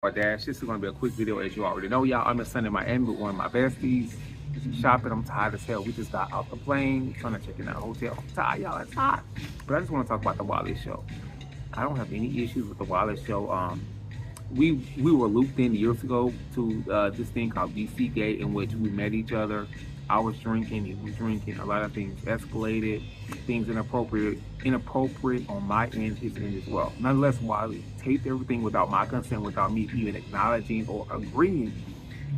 Dash. This is going to be a quick video, as you already know, y'all. I'm in Sunday, Miami with one of my besties. Shopping. I'm tired as hell. We just got off the plane, trying to check in our hotel. I'm tired, y'all. It's hot. But I just want to talk about the Wiley show. I don't have any issues with the Wiley show. We were looped in years ago to this thing called DC Gate, in which we met each other. I was drinking, he was drinking. A lot of things escalated, things inappropriate on my end, his end as well. Nonetheless, Wiley taped everything without my consent, without me even acknowledging or agreeing,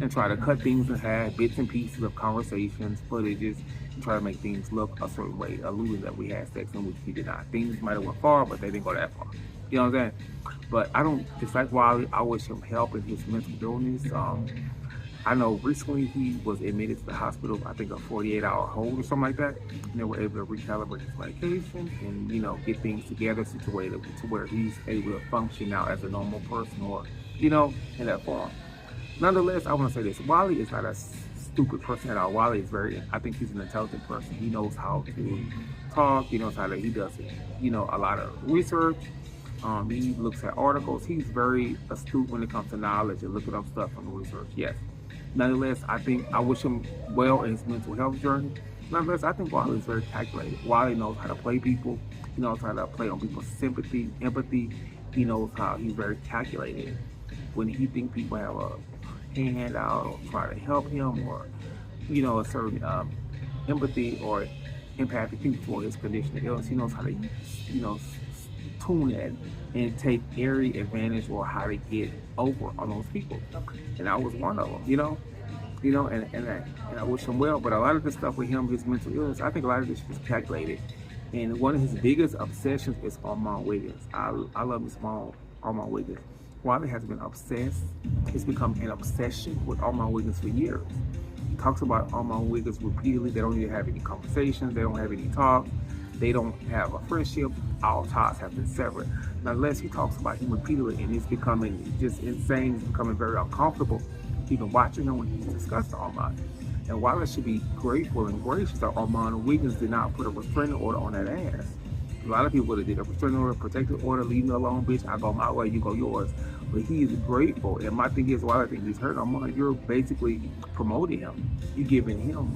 and try to cut things in half, bits and pieces of conversations, footages, and try to make things look a certain way, alluding that we had sex, in which we did not. Things might have went far, but they didn't go that far. You know what I'm saying? But I don't dislike Wiley. I wish him help in his mental illness. I know recently he was admitted to the hospital, I think a 48-hour hold or something like that. And they were able to recalibrate his medication and, get things together situated to where he's able to function now as a normal person, or, in that form. Nonetheless, I want to say this. Wiley is not a stupid person at all. Wiley is I think he's an intelligent person. He knows how to talk. He knows he does, a lot of research. He looks at articles. He's very astute when it comes to knowledge and looking up stuff from the research. Yes. Nonetheless, I wish him well in his mental health journey. Nonetheless, I think Wiley is very calculated. Wiley knows how to play people. He knows how to play on people's sympathy, empathy. He knows how he's very calculated. When he thinks people have a hand out or try to help him, or, a certain empathy or empathic people for his condition of illness, he knows how to, tune that and take every advantage or how to get over on those people. And I was one of them, and I wish him well. But a lot of the stuff with him, his mental illness, I think a lot of this is calculated. And one of his biggest obsessions is Armon Wiggins. I love his mom, Armon Wiggins. Wiley has been obsessed. It's become an obsession with Armon Wiggins for years. He talks about Armon Wiggins repeatedly. They don't even have any conversations. They don't have any talk. They don't have a friendship. All ties have been severed. Nonetheless, he talks about him repeatedly, and it's becoming just insane. It's becoming very uncomfortable, even watching him when he discusses Armon. And Wiley should be grateful and gracious that Armon Wiggins did not put a restraining order on that ass. A lot of people would have did a restraining order, protective order, leave me alone, bitch. I go my way, you go yours. But he is grateful. And my thing is, Wiley thinks he's hurt Armon. You're basically promoting him. You're giving him,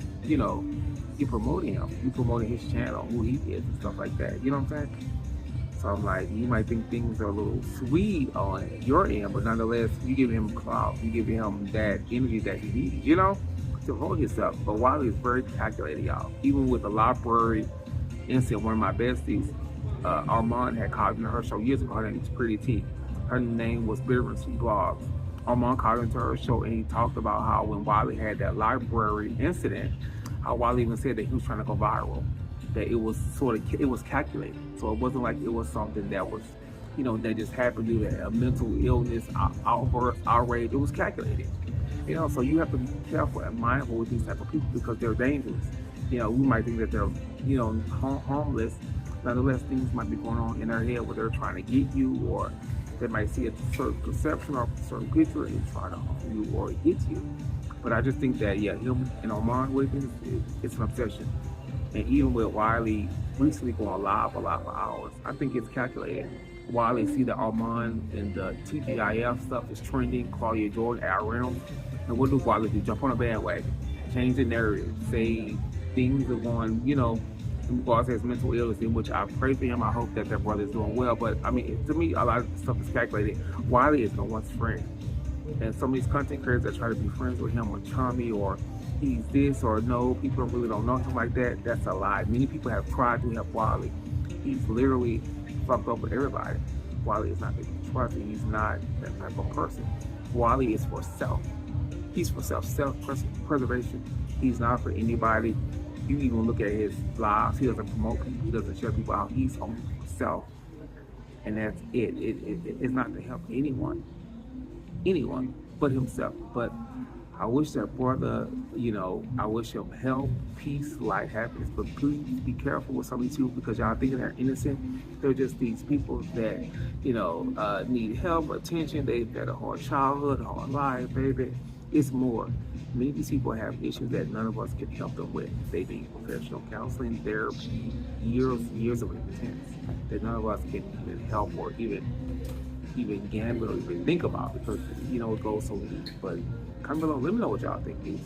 you're promoting him. You're promoting his channel, who he is, and stuff like that. You know what I'm saying? So I'm like, you might think things are a little sweet on your end, but nonetheless, you give him clout. You give him that energy that he needs, to hold himself. But Wiley is very calculated, y'all. Even with the library incident, one of my besties, Armon had called into her show years ago. Her name was Pretty T. Her name was Bittersweet Blogs. Armon called into her show, and he talked about how when Wiley had that library incident, how Wiley even said that he was trying to go viral, that it was it was calculated. So it wasn't like it was something that was, that just happened due to a mental illness, outburst, outrage. It was calculated. So you have to be careful and mindful with these type of people because they're dangerous. We might think that they're, harmless. Nonetheless, things might be going on in their head where they're trying to get you, or they might see a certain perception or a certain picture and try to harm you or get you. But I just think that, him and Armon Wiggins, it's an obsession. And even with Wiley recently going live a lot for hours, I think it's calculated. Wiley see that Armon and the TGIF stuff is trending, Claudia Jordan, RM. And what does Wiley do? Jump on a bandwagon, change the narrative, say things are going, in regards to his mental illness, in which I pray for him. I hope that their brother is doing well. But I mean, to me, a lot of the stuff is calculated. Wiley is no one's friend. And some of these content creators that try to be friends with him or chummy or he's this or no, people really don't know him like that. That's a lie. Many people have tried to help Wiley. He's literally fucked up with everybody. Wiley is not to be trusted. He's not that type of person. Wiley is for self. He's for self-preservation. He's not for anybody. You even look at his lives. He doesn't promote people. He doesn't show people out. He's on himself. And that's it. It's not to help anyone but himself. But I wish that brother, I wish him health, peace, life, happiness. But please be careful with some of these people because y'all thinking they're innocent. They're just these people that, need help, attention. They've had a hard childhood, a hard life, baby. It's more. Many of these people have issues that none of us can help them with. They need professional counseling, therapy, years of intense that none of us can even help or even even gamble or even think about because, you know, it goes so deep. But comment below, let me know what y'all think.